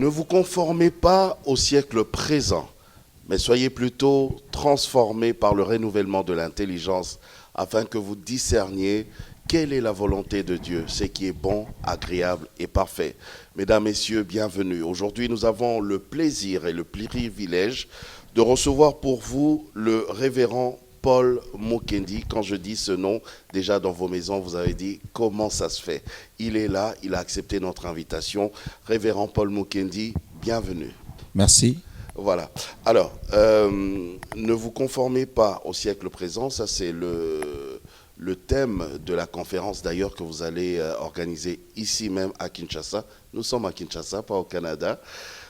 Ne vous conformez pas au siècle présent, mais soyez plutôt transformés par le renouvellement de l'intelligence afin que vous discerniez quelle est la volonté de Dieu, ce qui est bon, agréable et parfait. Mesdames, Messieurs, bienvenue. Aujourd'hui, nous avons le plaisir et le privilège de recevoir pour vous le révérend Paul Mukendi. Quand je dis ce nom, déjà dans vos maisons, vous avez dit comment ça se fait. Il est là, il a accepté notre invitation. Révérend Paul Mukendi, bienvenue. Merci. Voilà. Alors, ne vous conformez pas au siècle présent, ça c'est le thème de la conférence d'ailleurs que vous allez organiser ici même à Kinshasa. Nous sommes à Kinshasa, pas au Canada.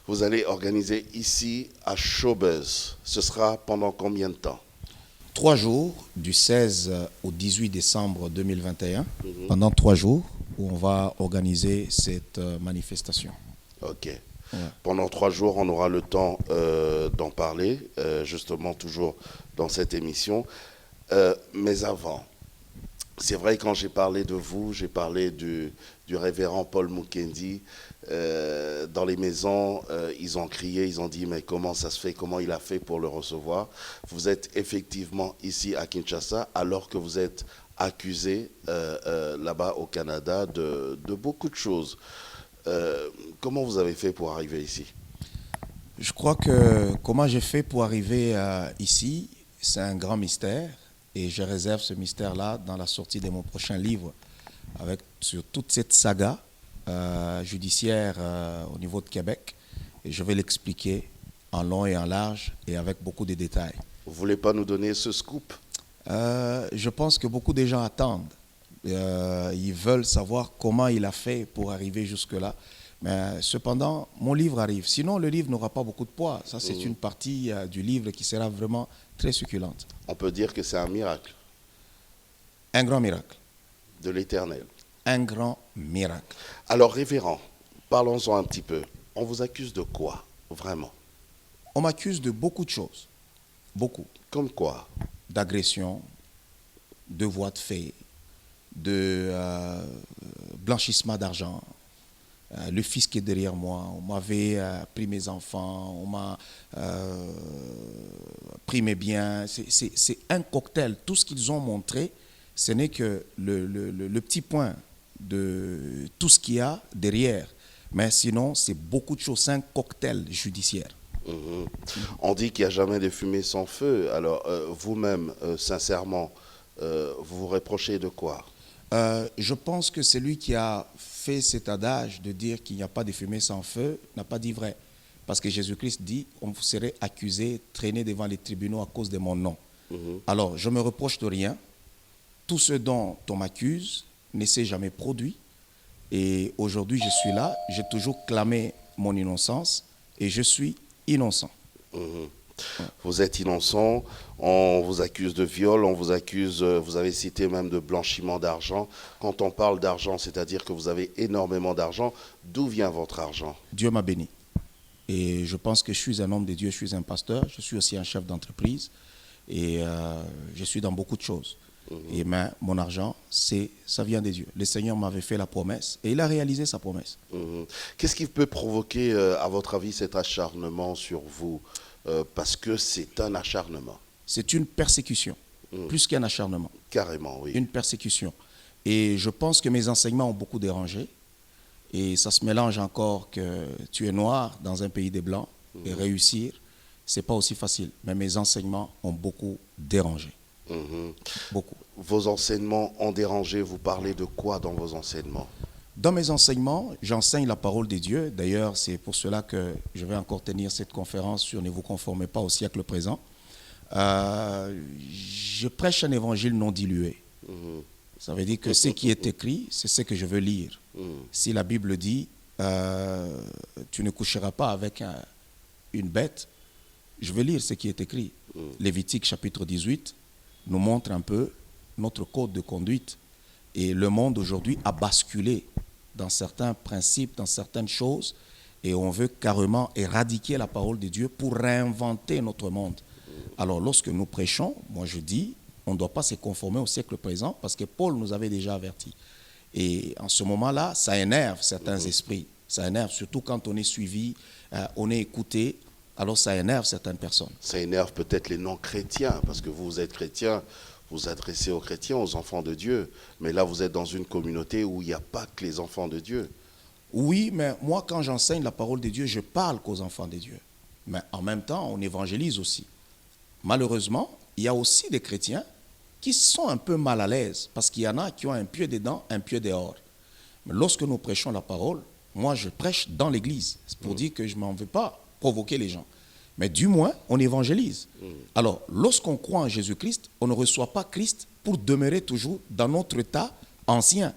Vous allez organiser ici à Showbuzz. Ce sera pendant combien de temps? 3 jours, du 16 au 18 décembre 2021, pendant 3 jours, où on va organiser cette manifestation. Ok. Ouais. Pendant 3 jours, on aura le temps d'en parler, justement toujours dans cette émission. Mais avant, c'est vrai, quand j'ai parlé de vous, j'ai parlé du révérend Paul Mukendi. Dans les maisons, ils ont crié, ils ont dit mais comment ça se fait, comment il a fait pour le recevoir. Vous êtes effectivement ici à Kinshasa alors que vous êtes accusé là-bas au Canada de beaucoup de choses. Comment vous avez fait pour arriver ici? Je crois que comment j'ai fait pour arriver ici, c'est un grand mystère. Et je réserve ce mystère-là dans la sortie de mon prochain livre, sur toute cette saga judiciaire au niveau de Québec. Et je vais l'expliquer en long et en large et avec beaucoup de détails. Vous ne voulez pas nous donner ce scoop? Je pense que beaucoup de gens attendent. Ils veulent savoir comment il a fait pour arriver jusque-là. Mais cependant, mon livre arrive. Sinon, le livre n'aura pas beaucoup de poids. Ça, c'est une partie du livre qui sera vraiment très succulente. On peut dire que c'est un miracle. Un grand miracle. De l'Éternel. Un grand miracle. Alors, révérend, parlons-en un petit peu. On vous accuse de quoi, vraiment? On m'accuse de beaucoup de choses. Beaucoup. Comme quoi? D'agression, de voies de fait, de blanchissement d'argent. Le fisc est derrière moi, on m'avait pris mes enfants, on m'a pris mes biens. C'est un cocktail. Tout ce qu'ils ont montré, ce n'est que le petit point de tout ce qu'il y a derrière. Mais sinon, c'est beaucoup de choses. C'est un cocktail judiciaire. On dit qu'il n'y a jamais de fumée sans feu. Alors, vous-même, sincèrement, vous vous reprochez de quoi? Je pense que celui qui a fait cet adage de dire qu'il n'y a pas de fumée sans feu n'a pas dit vrai. Parce que Jésus-Christ dit on vous serait accusé, traîné devant les tribunaux à cause de mon nom. Alors, je ne me reproche de rien. Tout ce dont on m'accuse ne s'est jamais produit. Et aujourd'hui, je suis là. J'ai toujours clamé mon innocence et je suis innocent. Vous êtes innocent, on vous accuse de viol, on vous accuse, vous avez cité même de blanchiment d'argent. Quand on parle d'argent, c'est-à-dire que vous avez énormément d'argent, d'où vient votre argent? Dieu m'a béni. Et je pense que je suis un homme de Dieu, je suis un pasteur, je suis aussi un chef d'entreprise et je suis dans beaucoup de choses. Et mais mon argent, ça vient des dieux. Le Seigneur m'avait fait la promesse et il a réalisé sa promesse. Qu'est-ce qui peut provoquer, à votre avis, cet acharnement sur vous? Parce que c'est un acharnement. C'est une persécution, plus qu'un acharnement. Carrément, oui. Une persécution. Et je pense que mes enseignements ont beaucoup dérangé. Et ça se mélange encore que tu es noir dans un pays des Blancs et réussir, ce n'est pas aussi facile. Mais mes enseignements ont beaucoup dérangé. Beaucoup. Vos enseignements ont dérangé. Vous parlez de quoi dans vos enseignements? Dans mes enseignements, j'enseigne la parole de Dieu. D'ailleurs, c'est pour cela que je vais encore tenir cette conférence sur « Ne vous conformez pas au siècle présent ». Je prêche un évangile non dilué. Ça veut dire que ce qui est écrit, c'est ce que je veux lire. Si la Bible dit tu ne coucheras pas avec une bête, je veux lire ce qui est écrit. Lévitique chapitre 18 nous montre un peu notre code de conduite. Et le monde aujourd'hui a basculé dans certains principes, dans certaines choses, et on veut carrément éradiquer la parole de Dieu pour réinventer notre monde. Alors lorsque nous prêchons, moi je dis, on ne doit pas se conformer au siècle présent, parce que Paul nous avait déjà avertis. Et en ce moment-là, ça énerve certains esprits. Ça énerve, surtout quand on est suivi, on est écouté. Alors ça énerve certaines personnes. Ça énerve peut-être les non-chrétiens, parce que vous êtes chrétien, vous vous adressez aux chrétiens, aux enfants de Dieu. Mais là, vous êtes dans une communauté où il n'y a pas que les enfants de Dieu. Oui, mais moi, quand j'enseigne la parole de Dieu, je parle qu'aux enfants de Dieu. Mais en même temps, on évangélise aussi. Malheureusement, il y a aussi des chrétiens qui sont un peu mal à l'aise, parce qu'il y en a qui ont un pied dedans, un pied dehors. Mais lorsque nous prêchons la parole, moi, je prêche dans l'église. C'est pour dire que je ne m'en veux pas provoquer les gens. Mais du moins, on évangélise. Alors, lorsqu'on croit en Jésus-Christ, on ne reçoit pas Christ pour demeurer toujours dans notre état ancien.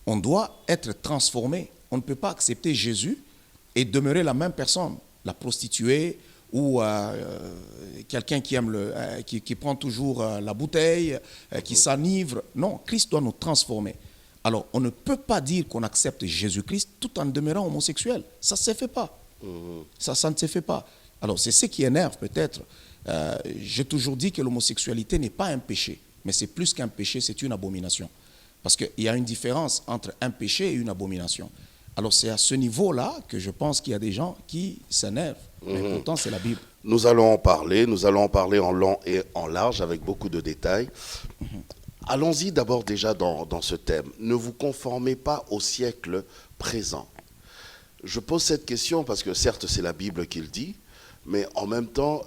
On doit être transformé. On ne peut pas accepter Jésus et demeurer la même personne, la prostituée ou quelqu'un qui aime qui prend toujours la bouteille, qui s'enivre. Non, Christ doit nous transformer. Alors, on ne peut pas dire qu'on accepte Jésus-Christ tout en demeurant homosexuel. Ça ne se fait pas. Ça ne se fait pas. Alors, c'est ce qui énerve peut-être. J'ai toujours dit que l'homosexualité n'est pas un péché, mais c'est plus qu'un péché, c'est une abomination. Parce qu'il y a une différence entre un péché et une abomination. Alors, c'est à ce niveau-là que je pense qu'il y a des gens qui s'énervent. Mais pourtant, c'est la Bible. Nous allons en parler en long et en large, avec beaucoup de détails. Allons-y d'abord déjà dans ce thème. Ne vous conformez pas au siècle présent. Je pose cette question parce que certes c'est la Bible qui le dit, mais en même temps,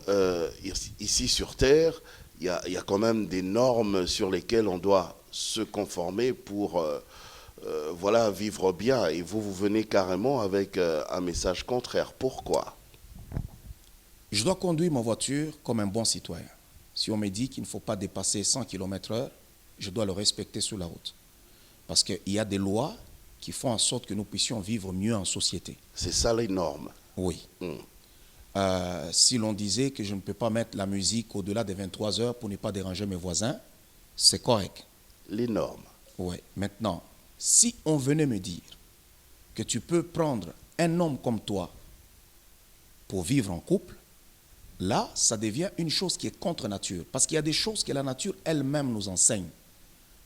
ici sur Terre, il y a quand même des normes sur lesquelles on doit se conformer pour voilà, vivre bien. Et vous venez carrément avec un message contraire. Pourquoi? Je dois conduire ma voiture comme un bon citoyen. Si on me dit qu'il ne faut pas dépasser 100 km/h, je dois le respecter sur la route. Parce qu'il y a des lois qui font en sorte que nous puissions vivre mieux en société. C'est ça les normes. Oui. Si l'on disait que je ne peux pas mettre la musique au-delà des 23 heures pour ne pas déranger mes voisins, c'est correct. Les normes. Oui. Maintenant, si on venait me dire que tu peux prendre un homme comme toi pour vivre en couple, là, ça devient une chose qui est contre nature. Parce qu'il y a des choses que la nature elle-même nous enseigne.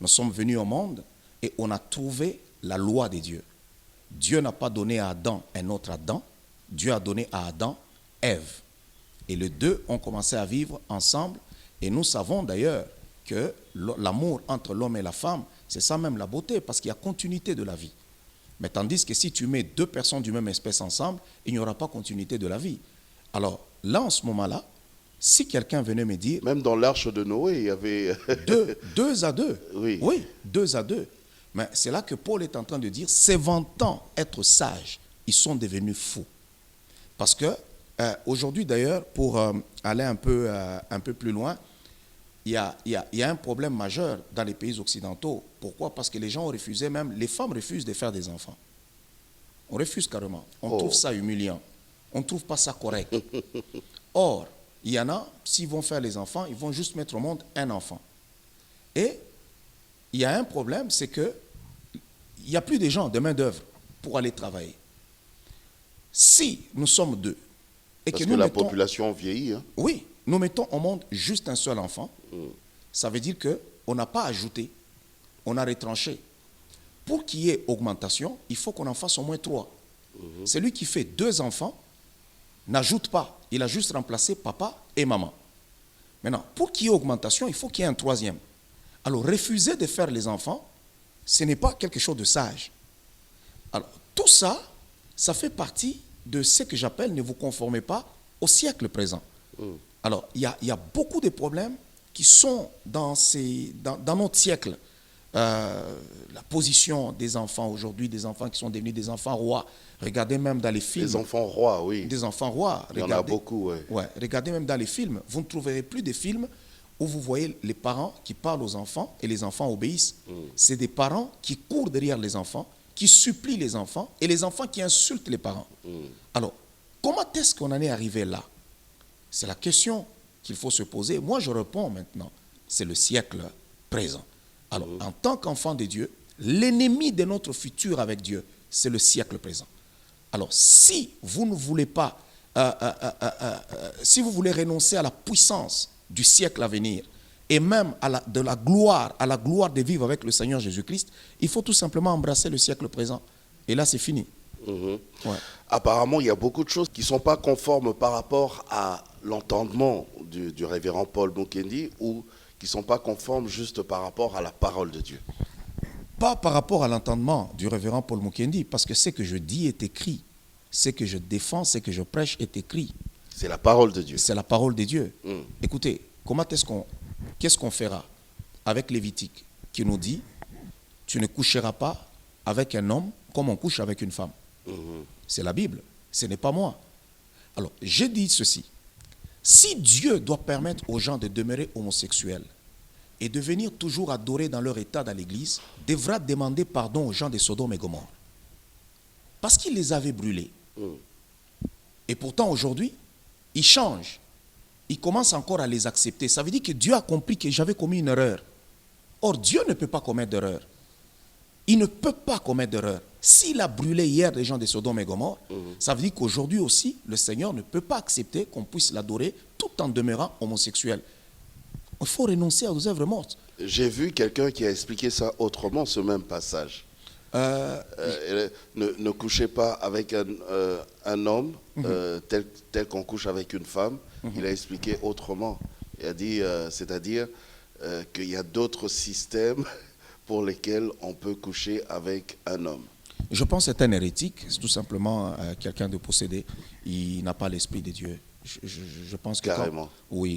Nous sommes venus au monde et on a trouvé la loi de Dieu. Dieu n'a pas donné à Adam un autre Adam. Dieu a donné à Adam Ève. Et les deux ont commencé à vivre ensemble. Et nous savons d'ailleurs que l'amour entre l'homme et la femme, c'est ça même la beauté, parce qu'il y a continuité de la vie. Mais tandis que si tu mets deux personnes du même espèce ensemble, il n'y aura pas continuité de la vie. Alors là, en ce moment-là, si quelqu'un venait me dire... Même dans l'arche de Noé, il y avait... deux à deux. Oui, 2 à 2. Mais c'est là que Paul est en train de dire, s'éventant être sages, ils sont devenus fous. Parce que aujourd'hui d'ailleurs, pour aller un peu plus loin, il y a un problème majeur dans les pays occidentaux. Pourquoi? Parce que les gens ont refusé même, les femmes refusent de faire des enfants. On refuse carrément. On trouve ça humiliant. On ne trouve pas ça correct. Or, il y en a, s'ils vont faire les enfants, ils vont juste mettre au monde un enfant. Et il y a un problème, c'est que il n'y a plus de gens de main-d'œuvre pour aller travailler. Si nous sommes deux, et parce que que nous la mettons, population vieillit. Hein? oui, nous mettons au monde juste un seul enfant, ça veut dire qu'on n'a pas ajouté, on a retranché. Pour qu'il y ait augmentation, il faut qu'on en fasse au moins 3. Celui qui fait 2 enfants n'ajoute pas, il a juste remplacé papa et maman. Maintenant, pour qu'il y ait augmentation, il faut qu'il y ait un 3e. Alors, refuser de faire les enfants, ce n'est pas quelque chose de sage. Alors, tout ça, ça fait partie de ce que j'appelle ne vous conformez pas au siècle présent. Alors, il y a beaucoup de problèmes qui sont dans notre siècle. La position des enfants aujourd'hui, des enfants qui sont devenus des enfants rois. Regardez même dans les films. Des enfants rois, oui. Des enfants rois. Il y en a beaucoup, oui. Ouais, regardez même dans les films. Vous ne trouverez plus de films où vous voyez les parents qui parlent aux enfants et les enfants obéissent. C'est des parents qui courent derrière les enfants, qui supplient les enfants et les enfants qui insultent les parents. Alors, comment est-ce qu'on en est arrivé là? C'est la question qu'il faut se poser. Moi, je réponds maintenant. C'est le siècle présent. Alors, en tant qu'enfant de Dieu, l'ennemi de notre futur avec Dieu, c'est le siècle présent. Alors, si vous ne voulez pas, si vous voulez renoncer à la puissance du siècle à venir, et même à la gloire de vivre avec le Seigneur Jésus-Christ, il faut tout simplement embrasser le siècle présent. Et là, c'est fini. Mhm. Ouais. Apparemment, il y a beaucoup de choses qui ne sont pas conformes par rapport à l'entendement du révérend Paul Mukendi ou qui ne sont pas conformes juste par rapport à la parole de Dieu. Pas par rapport à l'entendement du révérend Paul Mukendi, parce que ce que je dis est écrit. Ce que je défends, ce que je prêche est écrit. C'est la parole de Dieu. C'est la parole de Dieu. Mm. Écoutez, qu'est-ce qu'on fera avec Lévitique qui nous dit tu ne coucheras pas avec un homme comme on couche avec une femme. Mhm. C'est la Bible, ce n'est pas moi. Alors, je dis ceci. Si Dieu doit permettre aux gens de demeurer homosexuels et de venir toujours adorer dans leur état dans l'église, devra demander pardon aux gens de Sodome et Gomorrhe. Parce qu'il les avait brûlés. Mm. Et pourtant, aujourd'hui, ils changent. Ils commencent encore à les accepter. Ça veut dire que Dieu a compris que j'avais commis une erreur. Or, Dieu ne peut pas commettre d'erreur. Il ne peut pas commettre d'erreur. S'il a brûlé hier les gens de Sodome et Gomorrhe, ça veut dire qu'aujourd'hui aussi, le Seigneur ne peut pas accepter qu'on puisse l'adorer tout en demeurant homosexuel. Il faut renoncer aux œuvres mortes. J'ai vu quelqu'un qui a expliqué ça autrement, ce même passage. Ne couchez pas avec un homme tel qu'on couche avec une femme. Il a expliqué autrement. Il a dit, c'est-à-dire qu'il y a d'autres systèmes pour lesquels on peut coucher avec un homme. Je pense que c'est un hérétique, c'est tout simplement quelqu'un de possédé. Il n'a pas l'esprit de Dieu. Je pense que Carrément.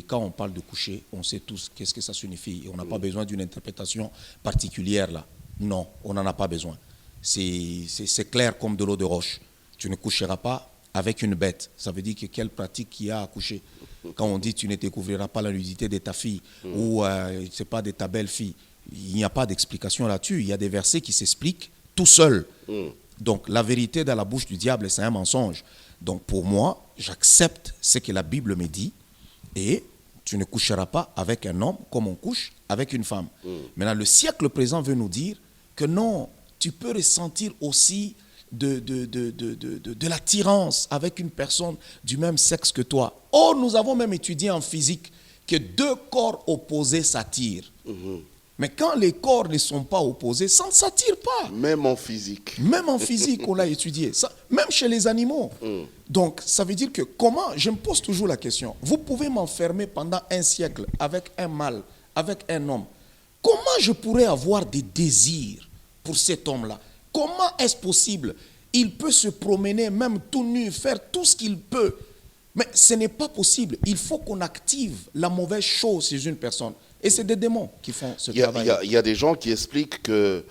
Quand on parle de coucher, on sait tous qu'est-ce que ça signifie. Et on n'a pas besoin d'une interprétation particulière là. Non, on n'en a pas besoin. C'est clair comme de l'eau de roche. Tu ne coucheras pas avec une bête. Ça veut dire que quelle pratique il y a à coucher. Quand on dit tu ne découvriras pas la nudité de ta fille ou c'est pas de ta belle-fille, il n'y a pas d'explication là-dessus. Il y a des versets qui s'expliquent tout seuls. Donc la vérité dans la bouche du diable, c'est un mensonge. Donc pour moi, j'accepte ce que la Bible me dit et tu ne coucheras pas avec un homme comme on couche avec une femme. Maintenant, le siècle présent veut nous dire que non, tu peux ressentir aussi de l'attirance avec une personne du même sexe que toi. Or, nous avons même étudié en physique que deux corps opposés s'attirent. Mais quand les corps ne sont pas opposés, ça ne s'attire pas. Même en physique. Même en physique, on l'a étudié. Ça, même chez les animaux. Donc, ça veut dire que comment, je me pose toujours la question, vous pouvez m'enfermer pendant un siècle avec un mâle, avec un homme. Comment je pourrais avoir des désirs pour cet homme-là? Comment est-ce possible? Il peut se promener même tout nu, faire tout ce qu'il peut. Mais ce n'est pas possible. Il faut qu'on active la mauvaise chose chez une personne. Et c'est des démons qui font ce travail. Il y a des gens qui expliquent que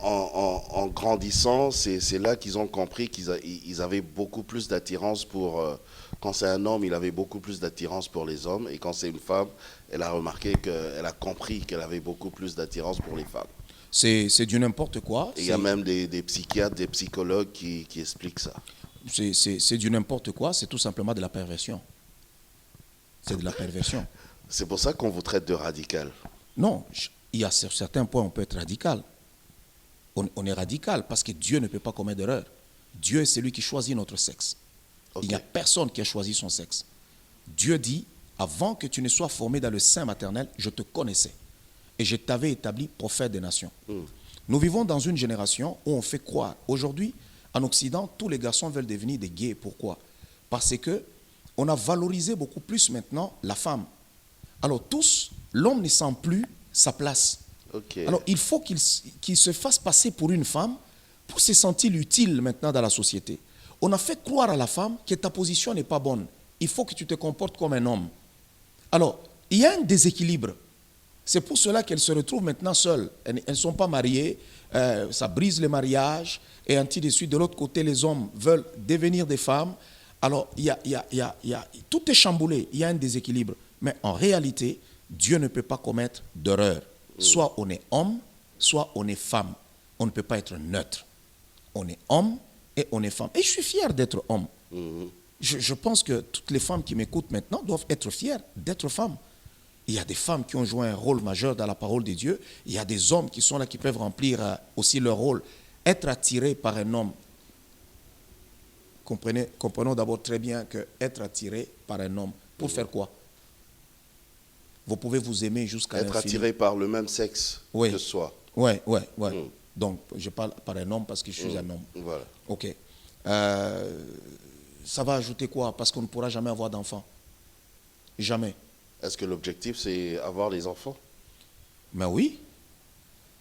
en grandissant, c'est là qu'ils ont compris qu'ils avaient beaucoup plus d'attirance pour... quand c'est un homme, il avait beaucoup plus d'attirance pour les hommes. Et quand c'est une femme, elle a remarqué qu'elle a compris qu'elle avait beaucoup plus d'attirance pour les femmes. C'est du n'importe quoi. Il y a même des psychiatres, des psychologues qui expliquent ça. C'est du n'importe quoi, c'est tout simplement de la perversion. C'est de la perversion. C'est pour ça qu'on vous traite de radical. Non, il y a sur certains points, on peut être radical. On est radical parce que Dieu ne peut pas commettre d'erreur. Dieu est celui qui choisit notre sexe. Okay. Il n'y a personne qui a choisi son sexe. Dieu dit, avant que tu ne sois formé dans le sein maternel, je te connaissais. Et je t'avais établi prophète des nations. Nous vivons dans une génération où on fait croire. Aujourd'hui, en Occident, tous les garçons veulent devenir des gays. Pourquoi? Parce que on a valorisé beaucoup plus maintenant la femme. Alors tous, l'homme ne sent plus sa place. Okay. Alors il faut qu'il se fasse passer pour une femme pour se sentir utile maintenant dans la société. On a fait croire à la femme que ta position n'est pas bonne. Il faut que tu te comportes comme un homme. Alors, il y a un déséquilibre. C'est pour cela qu'elles se retrouvent maintenant seules. Elles ne sont pas mariées, ça brise le mariage, et ainsi de suite. De l'autre côté, les hommes veulent devenir des femmes. Alors, tout est chamboulé, il y a un déséquilibre. Mais en réalité, Dieu ne peut pas commettre d'erreur. Soit on est homme, soit on est femme. On ne peut pas être neutre. On est homme et on est femme. Et je suis fier d'être homme. Je pense que toutes les femmes qui m'écoutent maintenant doivent être fières d'être femmes. Il y a des femmes qui ont joué un rôle majeur dans la parole de Dieu. Il y a des hommes qui sont là, qui peuvent remplir aussi leur rôle. Être attiré par un homme. Comprenons d'abord très bien que être attiré par un homme, pour faire quoi? Vous pouvez vous aimer jusqu'à l'infini. Être attiré par le même sexe que soi. Oui. Donc, je parle par un homme parce que je suis un homme. Voilà. Ok. Ça va ajouter quoi? Parce qu'on ne pourra jamais avoir d'enfants. Jamais. Est-ce que l'objectif, c'est avoir les enfants? Mais oui.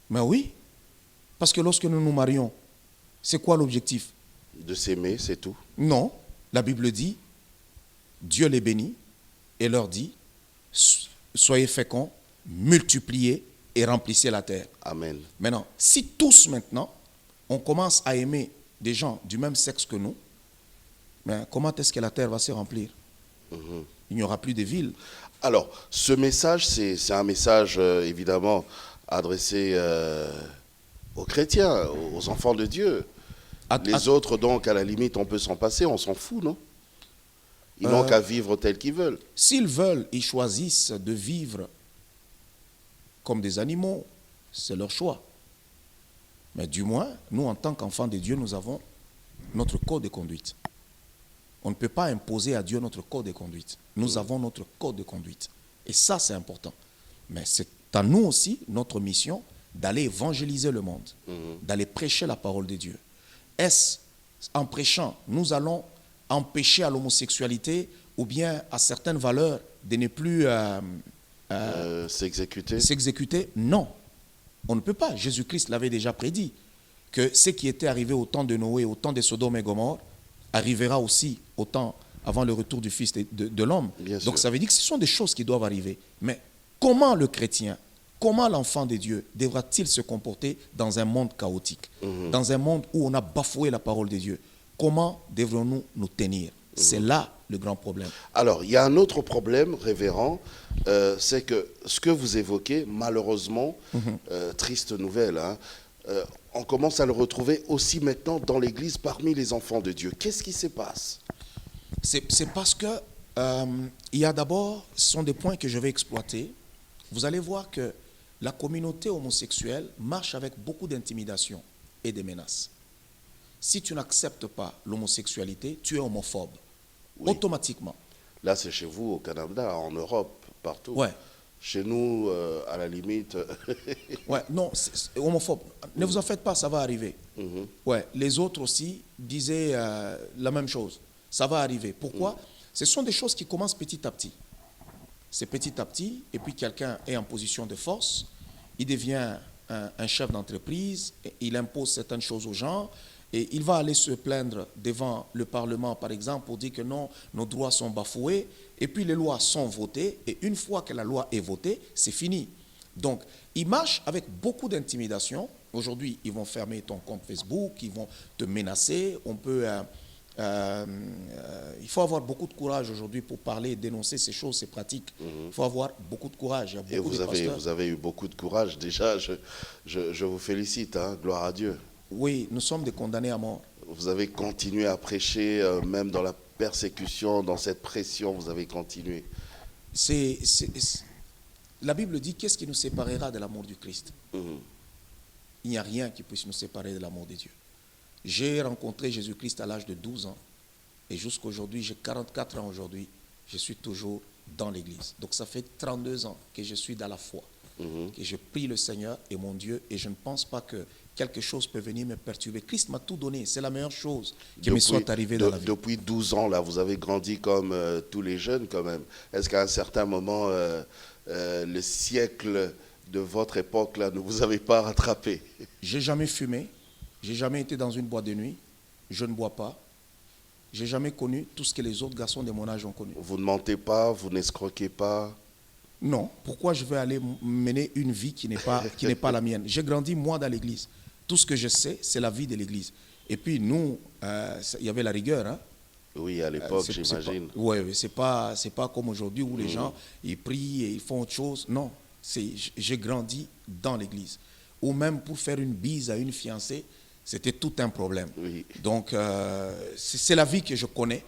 Mais oui. Parce que lorsque nous nous marions, c'est quoi l'objectif? De s'aimer, c'est tout. Non. La Bible dit, Dieu les bénit et leur dit, soyez féconds, multipliez et remplissez la terre. Amen. Maintenant, si tous maintenant, on commence à aimer des gens du même sexe que nous, mais comment est-ce que la terre va se remplir? Il n'y aura plus de villes. Alors, ce message, c'est un message évidemment adressé aux chrétiens, aux enfants de Dieu. Les autres, donc, à la limite, on peut s'en passer, on s'en fout, non? Ils n'ont qu'à vivre tel qu'ils veulent. S'ils veulent, ils choisissent de vivre comme des animaux, c'est leur choix. Mais du moins, nous, en tant qu'enfants de Dieu, nous avons notre code de conduite. On ne peut pas imposer à Dieu notre code de conduite. Nous avons notre code de conduite. Et ça, c'est important. Mais c'est à nous aussi, notre mission, d'aller évangéliser le monde, d'aller prêcher la parole de Dieu. Est-ce en prêchant, nous allons empêcher à l'homosexualité ou bien à certaines valeurs de ne plus s'exécuter? Non. On ne peut pas. Jésus-Christ l'avait déjà prédit, que ce qui était arrivé au temps de Noé, au temps de Sodome et Gomorrhe, arrivera aussi au temps avant le retour du Fils de l'homme. Donc ça veut dire que ce sont des choses qui doivent arriver. Mais comment le chrétien, comment l'enfant de Dieu devra-t-il se comporter dans un monde chaotique, dans un monde où on a bafoué la parole de Dieu? Comment devrons-nous nous tenir? C'est là le grand problème. Alors, il y a un autre problème, révérend, c'est que ce que vous évoquez, malheureusement, triste nouvelle, hein, on commence à le retrouver aussi maintenant dans l'Église parmi les enfants de Dieu. Qu'est-ce qui se passe? C'est parce que il y a d'abord, ce sont des points que je vais exploiter. Vous allez voir que la communauté homosexuelle marche avec beaucoup d'intimidation et de menaces. Si tu n'acceptes pas l'homosexualité, tu es homophobe. Oui. Automatiquement. Là, c'est chez vous, au Canada, en Europe, partout. Ouais. Chez nous, à la limite... ouais, non, c'est homophobe. Ne vous en faites pas, ça va arriver. Ouais, les autres aussi disaient la même chose. Ça va arriver. Pourquoi? Ce sont des choses qui commencent petit à petit. C'est petit à petit, et puis quelqu'un est en position de force, il devient un chef d'entreprise, il impose certaines choses aux gens, et il va aller se plaindre devant le Parlement, par exemple, pour dire que non, nos droits sont bafoués, et puis les lois sont votées, et une fois que la loi est votée, c'est fini. Donc, il marche avec beaucoup d'intimidation. Aujourd'hui, ils vont fermer ton compte Facebook, ils vont te menacer, on peut... il faut avoir beaucoup de courage aujourd'hui pour parler et dénoncer ces choses, ces pratiques. Il faut avoir beaucoup de courage. Il y a beaucoup vous avez eu beaucoup de courage. Déjà, je vous félicite, hein, gloire à Dieu. Oui, nous sommes des condamnés à mort. Vous avez continué à prêcher, même dans la persécution, dans cette pression, vous avez continué. La Bible dit, qu'est-ce qui nous séparera de l'amour du Christ? Il n'y a rien qui puisse nous séparer de l'amour de Dieu. J'ai rencontré Jésus-Christ à l'âge de 12 ans. Et jusqu'à aujourd'hui, j'ai 44 ans aujourd'hui. Je suis toujours dans l'église. Donc ça fait 32 ans que je suis dans la foi. Que je prie le Seigneur et mon Dieu. Et je ne pense pas que quelque chose peut venir me perturber. Christ m'a tout donné. C'est la meilleure chose qui me soit arrivée dans la vie. Depuis 12 ans, là, vous avez grandi comme tous les jeunes quand même. Est-ce qu'à un certain moment, le siècle de votre époque, là, ne vous avez pas rattrapé? J'ai jamais fumé. J'ai jamais été dans une boîte de nuit. Je ne bois pas. J'ai jamais connu tout ce que les autres garçons de mon âge ont connu. Vous ne mentez pas, vous n'escroquez pas? Non. Pourquoi je vais aller mener une vie qui n'est pas la mienne? J'ai grandi, moi, dans l'église. Tout ce que je sais, c'est la vie de l'église. Et puis, nous, il y avait la rigueur. Hein? Oui, à l'époque, j'imagine. Oui, c'est pas comme aujourd'hui où les gens, ils prient et ils font autre chose. Non. J'ai grandi dans l'église. Ou même pour faire une bise à une fiancée, c'était tout un problème. Oui. Donc, c'est la vie que je connais.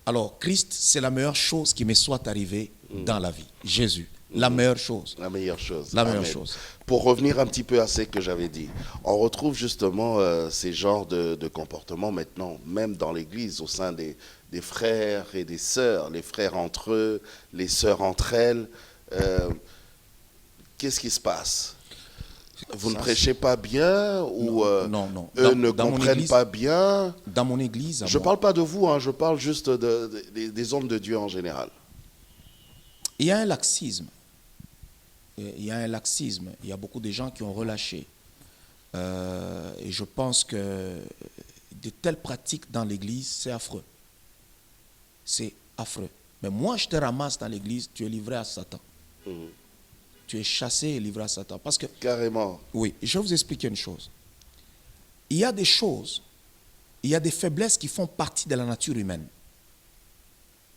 Alors, Christ, c'est la meilleure chose qui me soit arrivée dans la vie. Jésus, la meilleure chose. La meilleure chose. La meilleure chose. Pour revenir un petit peu à ce que j'avais dit, on retrouve justement ces genres de comportements maintenant, même dans l'Église, au sein des frères et des sœurs, les frères entre eux, les sœurs entre elles. Qu'est-ce qui se passe? Vous ne Ça, prêchez pas bien ou non. eux ne Dans mon comprennent église- pas bien? Dans mon église, à Je ne moi, parle pas de vous, hein, je parle juste des hommes de Dieu en général. il y a un laxisme. Il y a un laxisme. Il y a beaucoup de gens qui ont relâché. Et je pense que de telles pratiques dans l'église, c'est affreux. C'est affreux. Mais moi, je te ramasse dans l'église, tu es livré à Satan. Tu es chassé et livré à Satan. Parce que, Carrément. oui, je vais vous expliquer une chose. Il y a des choses, il y a des faiblesses qui font partie de la nature humaine.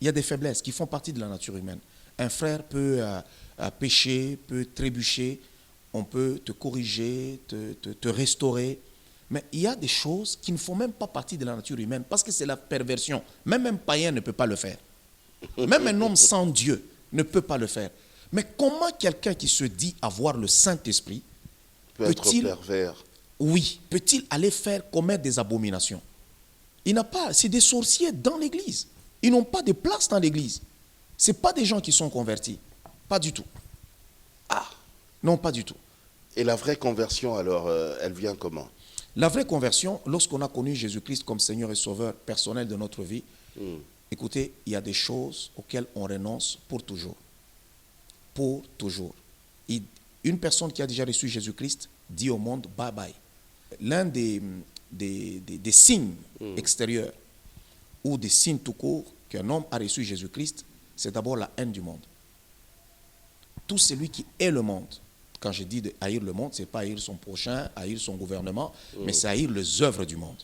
Il y a des faiblesses qui font partie de la nature humaine. Un frère peut pécher, peut trébucher, on peut te corriger, te restaurer. Mais il y a des choses qui ne font même pas partie de la nature humaine parce que c'est la perversion. Même un païen ne peut pas le faire. Même un homme sans Dieu ne peut pas le faire. Mais comment quelqu'un qui se dit avoir le Saint-Esprit Peut être peut-il, pervers. oui, peut-il aller faire commettre des abominations? Il n'a pas, c'est des sorciers dans l'église. Ils n'ont pas de place dans l'église. Ce n'est pas des gens qui sont convertis. Pas du tout. Ah. Non, pas du tout. Et la vraie conversion, alors, elle vient comment? La vraie conversion, lorsqu'on a connu Jésus-Christ comme Seigneur et Sauveur personnel de notre vie, écoutez, il y a des choses auxquelles on renonce pour toujours. Pour toujours. Une personne qui a déjà reçu Jésus-Christ dit au monde bye bye. L'un des signes extérieurs ou des signes tout court qu'un homme a reçu Jésus-Christ, c'est d'abord la haine du monde. Tout celui qui hait le monde, quand je dis de haïr le monde, ce n'est pas haïr son prochain, haïr son gouvernement, mais c'est haïr les œuvres du monde.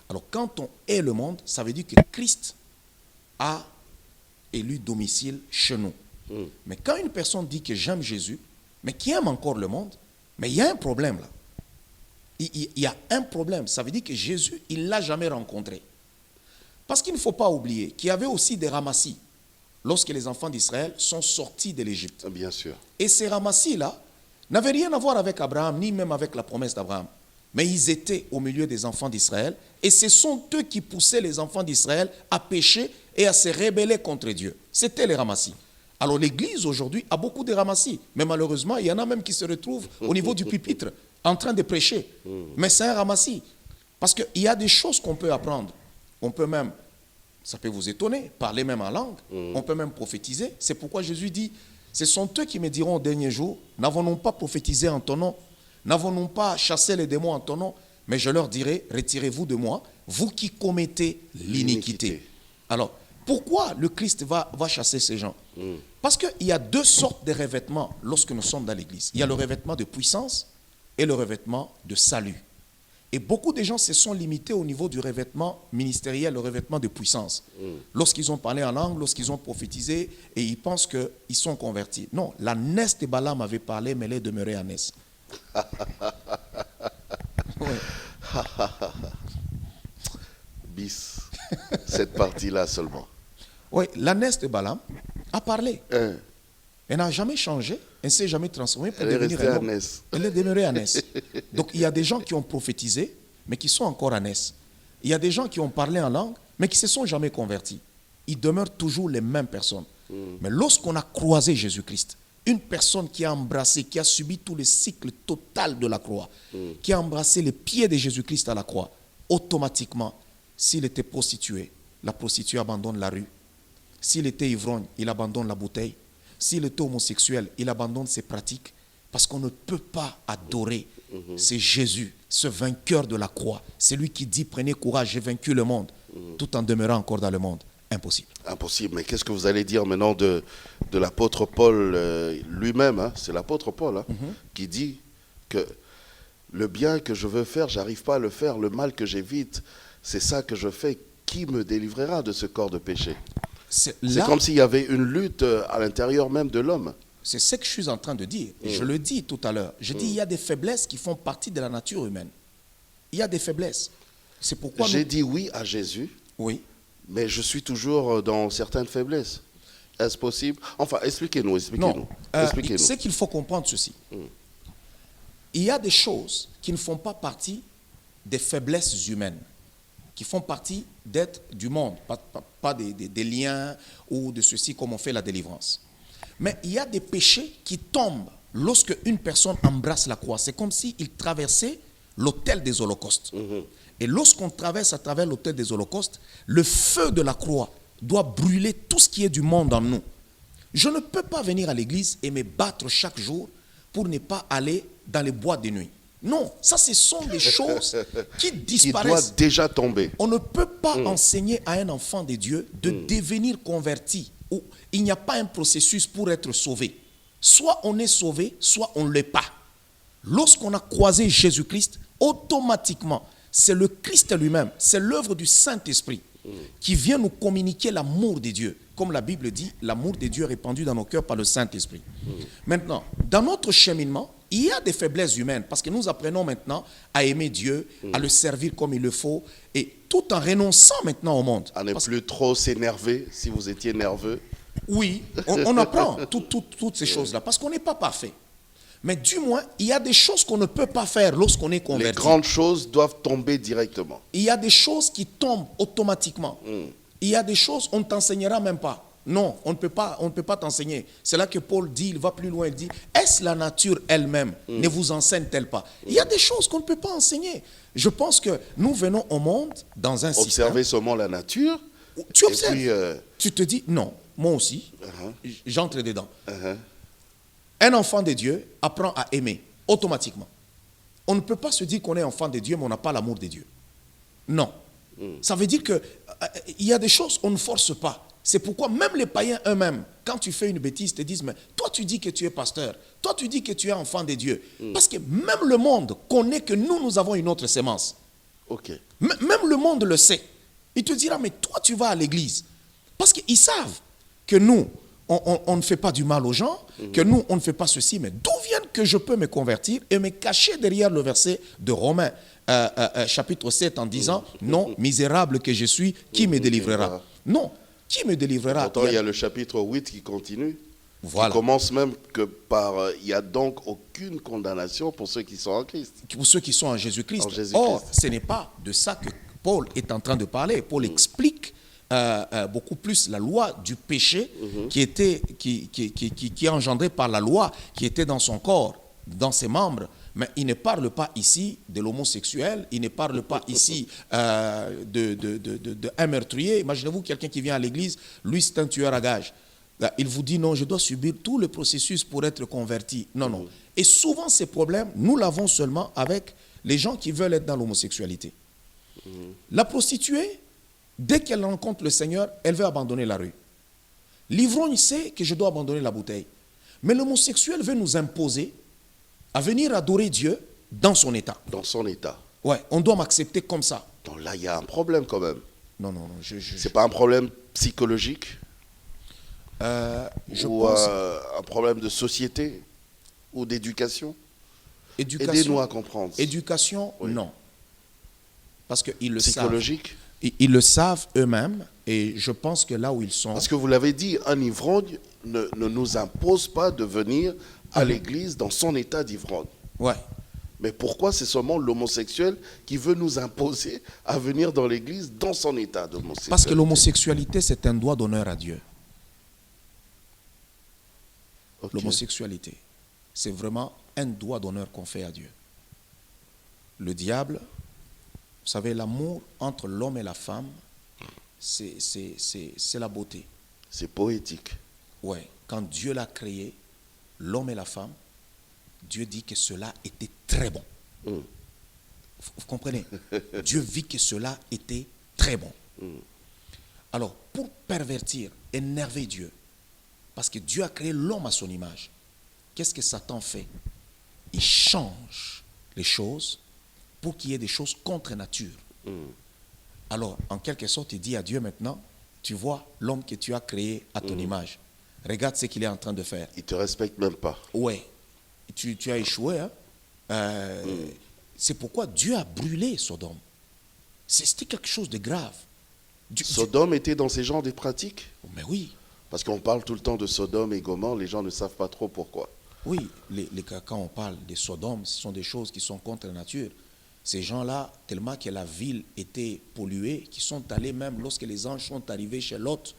Alors quand on hait le monde, ça veut dire que Christ a élu domicile chez nous. Mais quand une personne dit que j'aime Jésus, mais qui aime encore le monde, mais il y a un problème là. Il y a un problème. Ça veut dire que Jésus, il ne l'a jamais rencontré. Parce qu'il ne faut pas oublier qu'il y avait aussi des ramassis lorsque les enfants d'Israël sont sortis de l'Égypte. Bien sûr. Et ces ramassis-là n'avaient rien à voir avec Abraham, ni même avec la promesse d'Abraham. Mais ils étaient au milieu des enfants d'Israël, et ce sont eux qui poussaient les enfants d'Israël à pécher et à se rebeller contre Dieu. C'était les ramassis. Alors l'Église aujourd'hui a beaucoup de ramassis, mais malheureusement, il y en a même qui se retrouvent au niveau du pupitre, en train de prêcher. Mais c'est un ramassis. Parce qu'il y a des choses qu'on peut apprendre. On peut même, ça peut vous étonner, parler même en langue. On peut même prophétiser. C'est pourquoi Jésus dit, ce sont eux qui me diront au dernier jour, n'avons-nous pas prophétisé en ton nom? N'avons-nous pas chassé les démons en ton nom? Mais je leur dirai, retirez-vous de moi, vous qui commettez l'iniquité. Alors, pourquoi le Christ va chasser ces gens? Parce qu'il y a deux sortes de revêtements lorsque nous sommes dans l'église. Il y a le revêtement de puissance et le revêtement de salut. Et beaucoup de gens se sont limités au niveau du revêtement ministériel, le revêtement de puissance. Lorsqu'ils ont parlé en langue, lorsqu'ils ont prophétisé, et ils pensent qu'ils sont convertis. Non, la Ness de Balaam avait parlé, mais elle est demeurée à Ness. Ouais. Bis. Cette partie-là seulement. Oui, la Ness de Balaam a parlé. Elle n'a jamais changé, elle ne s'est jamais transformée pour Elle est devenir restée un à homme. Ness. Elle est demeurée à Ness. Donc il y a des gens qui ont prophétisé, mais qui sont encore à Ness. Il y a des gens qui ont parlé en langue, mais qui ne se sont jamais convertis. Ils demeurent toujours les mêmes personnes. Mais lorsqu'on a croisé Jésus-Christ, une personne qui a embrassé, qui a subi tout le cycle total de la croix, qui a embrassé les pieds de Jésus-Christ à la croix, automatiquement, s'il était prostitué, la prostituée abandonne la rue. S'il était ivrogne, il abandonne la bouteille. S'il était homosexuel, il abandonne ses pratiques. Parce qu'on ne peut pas adorer. C'est Jésus, ce vainqueur de la croix. C'est lui qui dit, prenez courage, j'ai vaincu le monde, tout en demeurant encore dans le monde. Impossible. Impossible. Mais qu'est-ce que vous allez dire maintenant de l'apôtre Paul lui-même, hein? C'est l'apôtre Paul qui dit que le bien que je veux faire, j'arrive pas à le faire. Le mal que j'évite, c'est ça que je fais. Qui me délivrera de ce corps de péché? C'est comme s'il y avait une lutte à l'intérieur même de l'homme. C'est ce que je suis en train de dire. Et je le dis tout à l'heure. Je dis il y a des faiblesses qui font partie de la nature humaine. Il y a des faiblesses. C'est pourquoi j'ai dit oui à Jésus. Oui. Mais je suis toujours dans certaines faiblesses. Est-ce possible? Enfin, expliquez-nous. Non. C'est qu'il faut comprendre ceci. Il y a des choses qui ne font pas partie des faiblesses humaines, qui font partie d'être du monde, pas des liens ou de ceci comme on fait la délivrance. Mais il y a des péchés qui tombent lorsque une personne embrasse la croix, c'est comme s'il traversait l'autel des holocaustes. Et lorsqu'on traverse à travers l'autel des holocaustes, le feu de la croix doit brûler tout ce qui est du monde en nous. Je ne peux pas venir à l'église et me battre chaque jour pour ne pas aller dans les boîtes de nuit. Non, ça ce sont des choses qui Qui disparaissent. doit déjà tomber. On ne peut pas enseigner à un enfant de Dieu de devenir converti. Ou il n'y a pas un processus pour être sauvé. Soit on est sauvé, soit on ne l'est pas. Lorsqu'on a croisé Jésus-Christ, automatiquement, c'est le Christ lui-même, c'est l'œuvre du Saint-Esprit qui vient nous communiquer l'amour de Dieu. Comme la Bible dit, l'amour de Dieu est répandu dans nos cœurs par le Saint-Esprit. Maintenant, dans notre cheminement, il y a des faiblesses humaines parce que nous apprenons maintenant à aimer Dieu, à le servir comme il le faut, et tout en renonçant maintenant au monde. À ne Parce- plus trop s'énerver si vous étiez nerveux. Oui, on apprend toutes ces choses-là parce qu'on n'est pas parfait. Mais du moins, il y a des choses qu'on ne peut pas faire lorsqu'on est Les converti. grandes choses doivent tomber directement. Il y a des choses qui tombent automatiquement. Il y a des choses, on ne t'enseignera même pas. Non, on ne peut pas t'enseigner. C'est là que Paul dit, il va plus loin, il dit, est-ce la nature elle-même ne vous enseigne-t-elle pas? Il y a des choses qu'on ne peut pas enseigner. Je pense que nous venons au monde dans un Observez seulement la nature. système. Tu observes. puis, Tu te dis, non, moi aussi, j'entre dedans. uh-huh. Un enfant de Dieu apprend à aimer automatiquement. On ne peut pas se dire qu'on est enfant de Dieu, mais on n'a pas l'amour de Dieu. Non. Ça veut dire qu'il y a des choses qu'on ne force pas. C'est pourquoi même les païens eux-mêmes, quand tu fais une bêtise, te disent, mais toi tu dis que tu es pasteur, toi tu dis que tu es enfant de Dieu. Parce que même le monde connaît que nous avons une autre sémence. Ok. Même le monde le sait. Il te dira, mais toi tu vas à l'église. Parce qu'ils savent que nous, on ne fait pas du mal aux gens, que nous, on ne fait pas ceci, mais d'où vient que je peux me convertir et me cacher derrière le verset de Romains, chapitre 7, en disant, non, misérable que je suis, qui me délivrera? Non, qui me délivrera? Pourtant, il y a le chapitre 8 qui continue. Voilà. Qui commence même que par il n'y a donc aucune condamnation pour ceux qui sont en Christ. Pour ceux qui sont en Jésus-Christ. En Jésus-Christ. Or, ce n'est pas de ça que Paul est en train de parler. Paul explique beaucoup plus la loi du péché qui est engendrée par la loi, qui était dans son corps, dans ses membres. Mais il ne parle pas ici de l'homosexuel, il ne parle pas ici d'un meurtrier. Imaginez-vous quelqu'un qui vient à l'église, lui c'est un tueur à gages. Il vous dit non, je dois subir tout le processus pour être converti. Non, non. Et souvent ces problèmes, nous l'avons seulement avec les gens qui veulent être dans l'homosexualité. La prostituée, dès qu'elle rencontre le Seigneur, elle veut abandonner la rue. L'ivrogne sait que je dois abandonner la bouteille. Mais l'homosexuel veut nous imposer à venir adorer Dieu dans son état. Dans son état. Ouais, on doit m'accepter comme ça. Donc là, il y a un problème quand même. Non, non, non. C'est pas un problème psychologique Je ou pense un problème de société ou d'éducation. éducation. Aidez-nous à comprendre. Éducation, Oui. non. Parce qu'ils le savent. Psychologique. Ils le savent eux-mêmes et je pense que là où ils sont... Parce que vous l'avez dit, un ivrogne ne nous impose pas de venir à l'église dans son état d'ivrogne. Ouais. Mais pourquoi c'est seulement l'homosexuel qui veut nous imposer à venir dans l'église dans son état d'homosexuel? Parce que l'homosexualité, c'est un doigt d'honneur à Dieu. Ok. L'homosexualité, c'est vraiment un doigt d'honneur qu'on fait à Dieu. Le diable, vous savez, l'amour entre l'homme et la femme, c'est la beauté. C'est poétique. Ouais. Quand Dieu l'a créé, l'homme et la femme, Dieu dit que cela était très bon. Vous comprenez? Dieu vit que cela était très bon. Alors, pour pervertir, énerver Dieu, parce que Dieu a créé l'homme à son image, qu'est-ce que Satan fait? Il change les choses pour qu'il y ait des choses contre nature. Alors, en quelque sorte, il dit à Dieu maintenant, tu vois l'homme que tu as créé à ton image. Regarde ce qu'il est en train de faire. Il ne te respecte même pas. Ouais, tu as échoué. Hein? C'est pourquoi Dieu a brûlé Sodome. C'était quelque chose de grave. Sodome était dans ces genres de pratiques? Mais oui, Parce qu'on parle tout le temps de Sodome et Gomorrhe, les gens ne savent pas trop pourquoi. oui. Quand on parle de Sodome, ce sont des choses qui sont contre la nature. Ces gens-là, tellement que la ville était polluée, qui sont allés même, lorsque les anges sont arrivés chez Lot,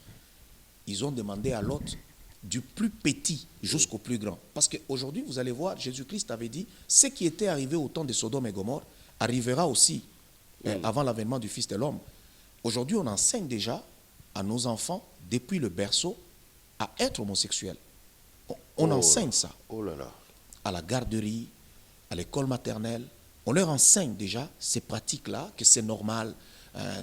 ils ont demandé à Lot du plus petit jusqu'au plus grand. Parce qu'aujourd'hui, vous allez voir, Jésus-Christ avait dit, ce qui était arrivé au temps de Sodome et Gomorrhe arrivera aussi avant l'avènement du Fils de l'homme. Aujourd'hui, on enseigne déjà à nos enfants, depuis le berceau, à être homosexuels. On enseigne ça. Oh là là. À la garderie, à l'école maternelle. On leur enseigne déjà ces pratiques-là, que c'est normal,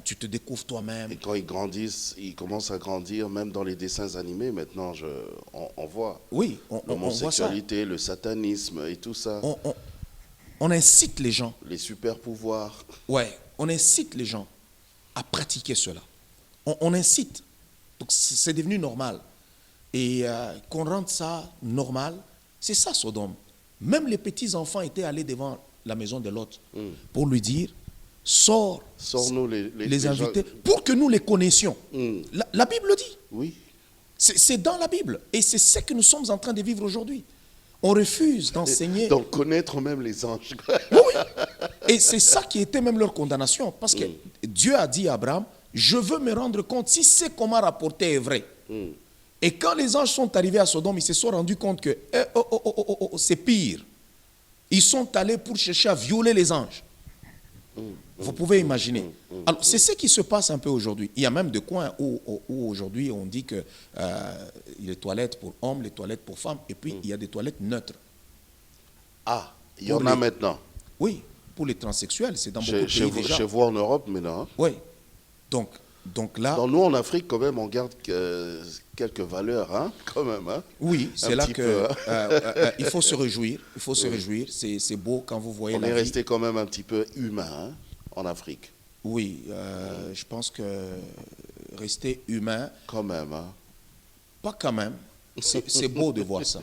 tu te découvres toi-même. Et quand ils grandissent, ils commencent à grandir, même dans les dessins animés, maintenant, on voit Oui, on voit ça. l'homosexualité, le satanisme et tout ça, On incite les gens, les super pouvoirs. ouais, on incite les gens à pratiquer cela. On incite. Donc c'est devenu normal. Et qu'on rende ça normal, c'est ça Sodome. Même les petits-enfants étaient allés devant la maison de l'autre pour lui dire, Sors-nous les invités, pour que nous les connaissions. La Bible le dit. Oui. C'est dans la Bible. Et c'est ce que nous sommes en train de vivre aujourd'hui. On refuse d'enseigner. Donc connaître même les anges. Oui. Et c'est ça qui était même leur condamnation. Parce que Dieu a dit à Abraham, je veux me rendre compte si ce qu'on m'a rapporté est vrai. Et quand les anges sont arrivés à Sodome, ils se sont rendus compte que c'est pire. Ils sont allés pour chercher à violer les anges. Vous pouvez imaginer. Alors, c'est ce qui se passe un peu aujourd'hui. Il y a même des coins où aujourd'hui on dit que les toilettes pour hommes, les toilettes pour femmes, et puis il y a des toilettes neutres. Ah, il y en a maintenant. Oui, pour les transsexuels, c'est dans beaucoup de pays déjà. Chez vous en Europe maintenant. Hein. Oui. Donc là... Nous, en Afrique, quand même, on garde quelques valeurs, hein, quand même. Hein. Oui, c'est là que il faut se réjouir. Il faut se réjouir. C'est beau quand vous voyez la vie. On est resté quand même un petit peu humain, hein, en Afrique. Oui, je pense que rester humain... Quand même, hein. Pas quand même. C'est beau de voir ça.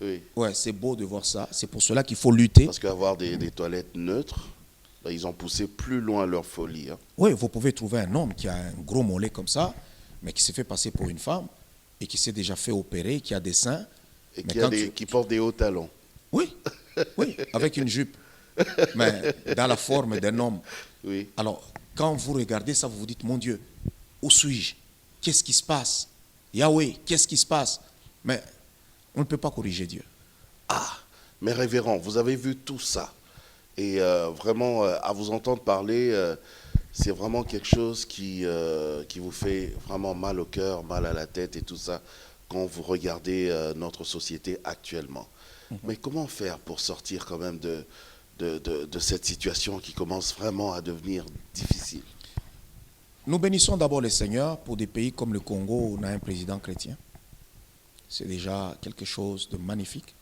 Oui. Ouais, c'est beau de voir ça. C'est pour cela qu'il faut lutter. Parce qu'avoir des toilettes neutres, là, ils ont poussé plus loin leur folie. Hein. Oui, vous pouvez trouver un homme qui a un gros mollet comme ça, mais qui s'est fait passer pour une femme et qui s'est déjà fait opérer, qui a des seins. Et qui porte des hauts talons. Oui, oui, avec une jupe, mais dans la forme d'un homme. Oui. Alors, quand vous regardez ça, vous vous dites, mon Dieu, où suis-je? Qu'est-ce qui se passe? Yahweh, qu'est-ce qui se passe? Mais on ne peut pas corriger Dieu. Ah, mais révérend, vous avez vu tout ça. Et vraiment, à vous entendre parler, c'est vraiment quelque chose qui vous fait vraiment mal au cœur, mal à la tête et tout ça, quand vous regardez notre société actuellement. Mais comment faire pour sortir quand même de cette situation qui commence vraiment à devenir difficile? Nous bénissons d'abord le Seigneur pour des pays comme le Congo où on a un président chrétien. C'est déjà quelque chose de magnifique.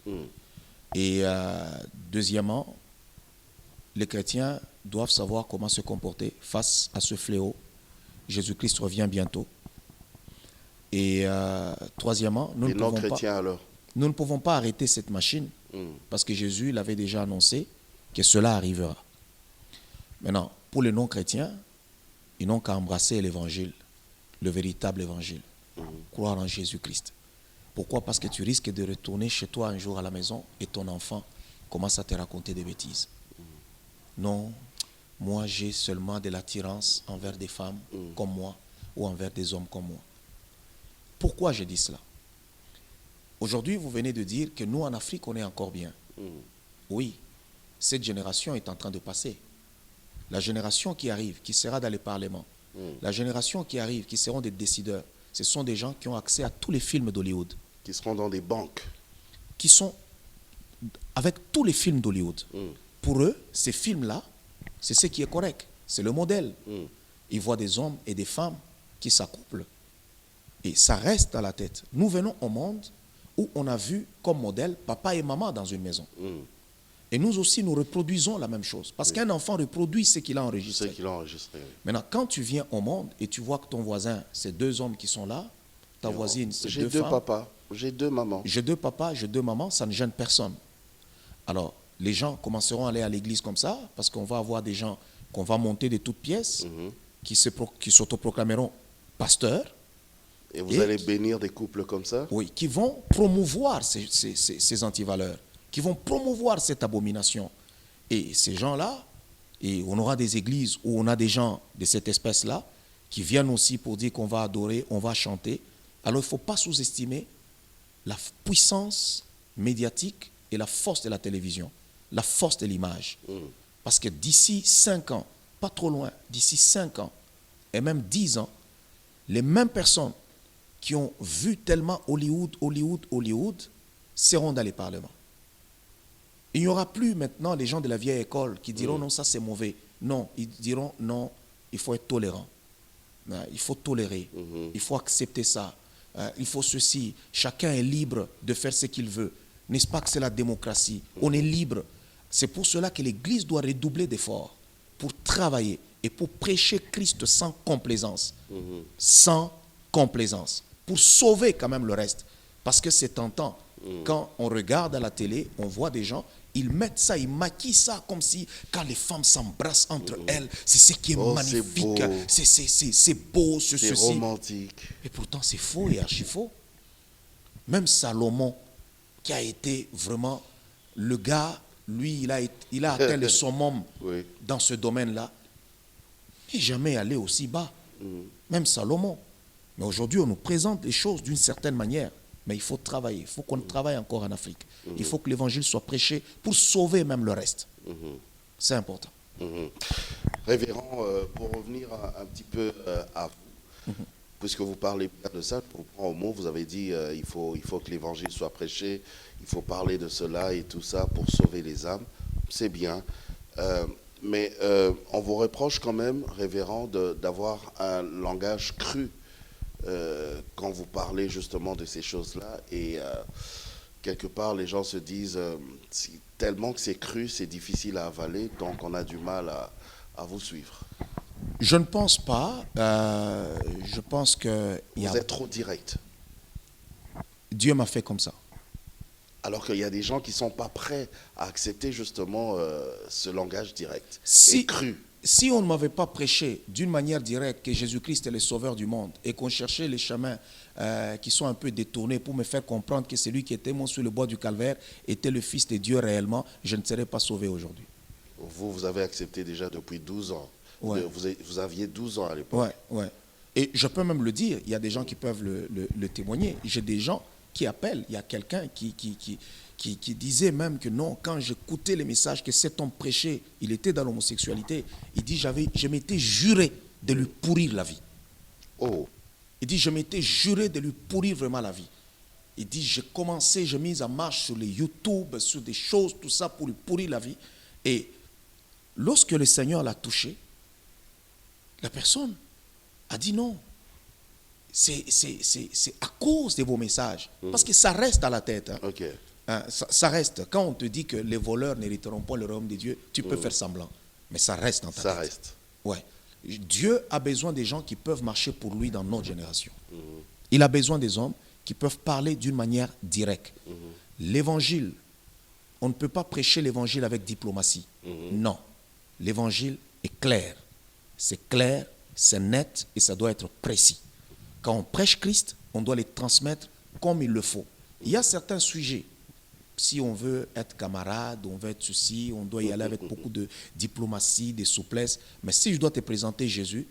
Et deuxièmement, les chrétiens doivent savoir comment se comporter face à ce fléau. Jésus-Christ revient bientôt. Et troisièmement, nous ne pouvons pas arrêter cette machine parce que Jésus l'avait déjà annoncé que cela arrivera. Maintenant, pour les non-chrétiens, ils n'ont qu'à embrasser l'évangile, le véritable évangile, croire en Jésus-Christ. Pourquoi? Parce que tu risques de retourner chez toi un jour à la maison et ton enfant commence à te raconter des bêtises. Non, moi j'ai seulement de l'attirance envers des femmes comme moi ou envers des hommes comme moi. Pourquoi je dis cela? Aujourd'hui, vous venez de dire que nous en Afrique, on est encore bien. Oui, cette génération est en train de passer. La génération qui arrive, qui sera dans les parlements, la génération qui arrive, qui seront des décideurs, ce sont des gens qui ont accès à tous les films d'Hollywood. Qui seront dans des banques. Qui sont avec tous les films d'Hollywood. Pour eux, ces films-là, c'est ce qui est correct. C'est le modèle. Ils voient des hommes et des femmes qui s'accouplent. Et ça reste dans la tête. Nous venons au monde où on a vu comme modèle papa et maman dans une maison. Et nous aussi, nous reproduisons la même chose. Parce qu'un enfant reproduit ce qu'il a enregistré. Maintenant, quand tu viens au monde et tu vois que ton voisin, c'est deux hommes qui sont là, ta voisine, c'est deux femmes. J'ai deux papas, j'ai deux mamans. J'ai deux papas, j'ai deux mamans, ça ne gêne personne. Alors, les gens commenceront à aller à l'église comme ça, parce qu'on va avoir des gens qu'on va monter de toutes pièces, qui s'autoproclameront pasteurs. Et vous allez bénir des couples comme ça? Oui, qui vont promouvoir ces antivaleurs, qui vont promouvoir cette abomination. Et ces gens-là, et on aura des églises où on a des gens de cette espèce-là, qui viennent aussi pour dire qu'on va adorer, on va chanter. Alors il ne faut pas sous-estimer la puissance médiatique et la force de la télévision, la force de l'image. Parce que d'ici 5 ans, pas trop loin, d'ici 5 ans, et même 10 ans, les mêmes personnes qui ont vu tellement Hollywood, seront dans les parlements. Il n'y aura plus maintenant les gens de la vieille école qui diront non, ça c'est mauvais. Non, ils diront non, il faut être tolérant. Il faut tolérer, il faut accepter ça. Il faut ceci. Chacun est libre de faire ce qu'il veut. N'est-ce pas que c'est la démocratie? On est libre. C'est pour cela que l'Église doit redoubler d'efforts pour travailler et pour prêcher Christ sans complaisance. Sans complaisance. Pour sauver quand même le reste. Parce que c'est tentant. Quand on regarde à la télé, on voit des gens, ils mettent ça, ils maquillent ça comme si quand les femmes s'embrassent entre elles, c'est ce qui est magnifique. C'est beau, c'est ceci. romantique. Et pourtant c'est faux et archi faux. Même Salomon, qui a été vraiment le gars, lui, il a atteint le summum dans ce domaine-là. Il n'est jamais allé aussi bas. Même Salomon. Mais aujourd'hui, on nous présente les choses d'une certaine manière. Mais il faut travailler. Il faut qu'on travaille encore en Afrique. Il faut que l'évangile soit prêché pour sauver même le reste. C'est important. Révérend, pour revenir un petit peu à vous, puisque vous parlez bien de ça, je vous prends au mot, vous avez dit il faut que l'évangile soit prêché, il faut parler de cela et tout ça pour sauver les âmes. C'est bien. Mais on vous reproche quand même, révérend, d'avoir un langage cru quand vous parlez justement de ces choses-là. Et quelque part, les gens se disent, tellement que c'est cru, c'est difficile à avaler, donc on a du mal à vous suivre. Je ne pense pas. Je pense que... Vous êtes trop direct. Dieu m'a fait comme ça. Alors qu'il y a des gens qui ne sont pas prêts à accepter justement ce langage direct et cru. Si on ne m'avait pas prêché d'une manière directe que Jésus-Christ est le sauveur du monde et qu'on cherchait les chemins qui sont un peu détournés pour me faire comprendre que celui qui était mort sur le bois du calvaire était le Fils de Dieu réellement, je ne serais pas sauvé aujourd'hui. Vous avez accepté déjà depuis 12 ans. Ouais. Vous aviez 12 ans à l'époque. Ouais. Et je peux même le dire, il y a des gens qui peuvent le témoigner. J'ai des gens qui appellent, il y a quelqu'un qui disait même que non, quand j'écoutais les messages que cet homme prêchait, il était dans l'homosexualité, il dit je m'étais juré de lui pourrir la vie. Oh. Il dit je m'étais juré de lui pourrir vraiment la vie. Il dit j'ai mis en marche sur les YouTube, sur des choses, tout ça pour lui pourrir la vie. Et lorsque le Seigneur l'a touché, la personne a dit non. C'est à cause de vos messages. Parce que ça reste à la tête. Hein. Okay. Hein, ça reste. Quand on te dit que les voleurs n'hériteront pas le royaume de Dieu, tu peux faire semblant. Mais ça reste dans ta tête. Ça reste. Ouais. Dieu a besoin des gens qui peuvent marcher pour lui dans notre génération. Il a besoin des hommes qui peuvent parler d'une manière directe. L'évangile, on ne peut pas prêcher l'évangile avec diplomatie. Non. L'évangile est clair. C'est clair, c'est net et ça doit être précis. Quand on prêche Christ, on doit les transmettre comme il le faut. Il y a certains sujets. Si on veut être camarade, on veut être ceci, on doit y aller avec beaucoup de diplomatie, de souplesse. Mais si je dois te présenter Jésus,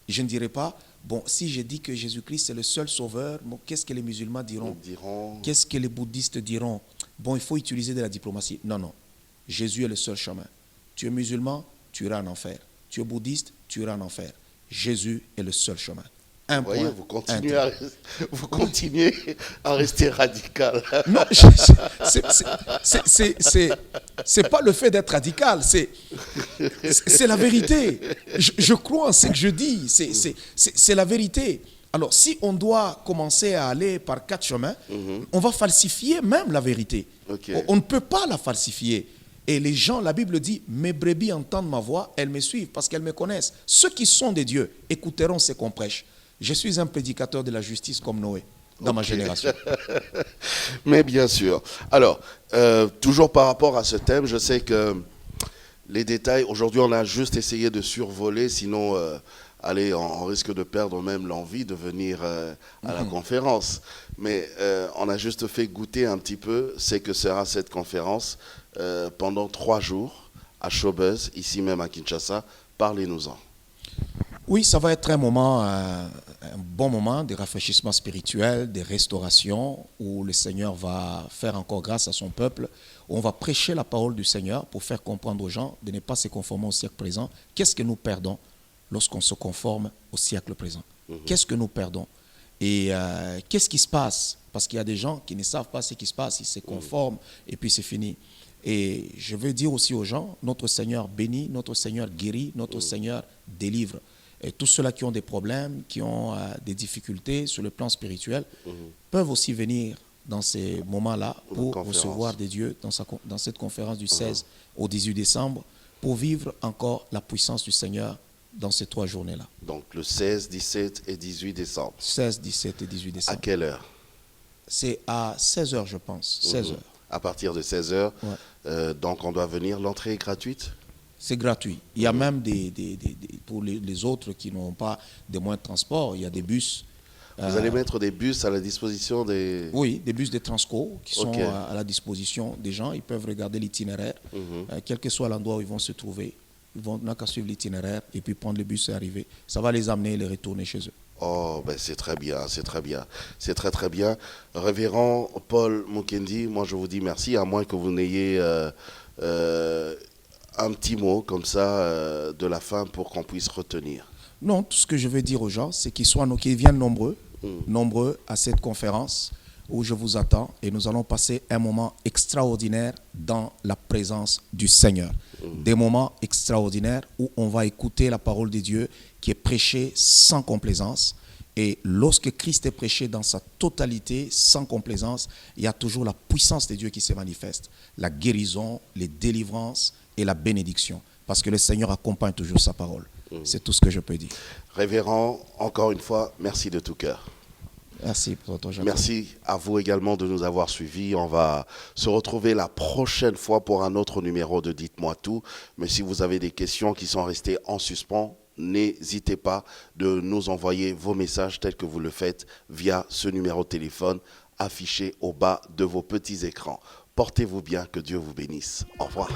je ne dirai pas, bon, si je dis que Jésus-Christ est le seul sauveur, bon, qu'est-ce que les musulmans diront? Qu'est-ce que les bouddhistes diront? Bon, il faut utiliser de la diplomatie. Non. Jésus est le seul chemin. Tu es musulman, tu iras en enfer. Tu es bouddhiste, tu iras en enfer. Jésus est le seul chemin. Vous continuez à rester radical. Non, c'est pas le fait d'être radical, c'est la vérité. Je crois en ce que je dis, c'est la vérité. Alors, si on doit commencer à aller par 4 chemins, on va falsifier même la vérité. Okay. On ne peut pas la falsifier. Et les gens, la Bible dit, mes brebis entendent ma voix, elles me suivent parce qu'elles me connaissent. Ceux qui sont des dieux écouteront ce qu'on prêche. Je suis un prédicateur de la justice comme Noé dans ma génération. Mais bien sûr. Alors, toujours par rapport à ce thème, je sais que les détails, aujourd'hui on a juste essayé de survoler, sinon on risque de perdre même l'envie de venir à la conférence. Mais on a juste fait goûter un petit peu ce que sera cette conférence pendant 3 jours à Showbuzz, ici même à Kinshasa. Parlez-nous-en. Oui, ça va être un bon moment de rafraîchissement spirituel, de restauration, où le Seigneur va faire encore grâce à son peuple, où on va prêcher la parole du Seigneur pour faire comprendre aux gens de ne pas se conformer au siècle présent. Qu'est-ce que nous perdons lorsqu'on se conforme au siècle présent? Qu'est-ce que nous perdons? Et qu'est-ce qui se passe? Parce qu'il y a des gens qui ne savent pas ce qui se passe, ils se conforment et puis c'est fini. Et je veux dire aussi aux gens, notre Seigneur bénit, notre Seigneur guérit, notre Seigneur délivre. Et tous ceux-là qui ont des problèmes, qui ont des difficultés sur le plan spirituel, peuvent aussi venir dans ces moments-là pour recevoir des dieux dans cette conférence du 16 au 18 décembre pour vivre encore la puissance du Seigneur dans ces 3 journées-là. Donc le 16, 17 et 18 décembre. 16, 17 et 18 décembre. À quelle heure? C'est à 16h, je pense. 16h. À partir de 16h. Ouais. Donc on doit venir. L'entrée est gratuite? C'est gratuit. Il y a même pour les autres qui n'ont pas de moyens de transport, il y a des bus. Vous allez mettre des bus à la disposition des... Oui, des bus de Transco qui sont à la disposition des gens. Ils peuvent regarder l'itinéraire, quel que soit l'endroit où ils vont se trouver. Ils vont n'a qu'à suivre l'itinéraire et puis prendre le bus et arriver. Ça va les amener et les retourner chez eux. Oh, ben c'est très bien, c'est très bien. C'est très très bien. Révérend Paul Mukendi, moi je vous dis merci, à moins que vous n'ayez un petit mot comme ça de la fin pour qu'on puisse retenir. Non, tout ce que je veux dire aux gens, c'est qu'ils viennent nombreux à cette conférence où je vous attends et nous allons passer un moment extraordinaire dans la présence du Seigneur. Des moments extraordinaires où on va écouter la parole de Dieu qui est prêchée sans complaisance. Et lorsque Christ est prêché dans sa totalité, sans complaisance, il y a toujours la puissance de Dieu qui se manifeste. La guérison, les délivrances et la bénédiction. Parce que le Seigneur accompagne toujours sa parole. C'est tout ce que je peux dire. Révérend, encore une fois, merci de tout cœur. Merci pour ton Jacob. Merci à vous également de nous avoir suivis. On va se retrouver la prochaine fois pour un autre numéro de Dites-moi tout. Mais si vous avez des questions qui sont restées en suspens, n'hésitez pas de nous envoyer vos messages tels que vous le faites via ce numéro de téléphone affiché au bas de vos petits écrans. Portez-vous bien, que Dieu vous bénisse. Au revoir.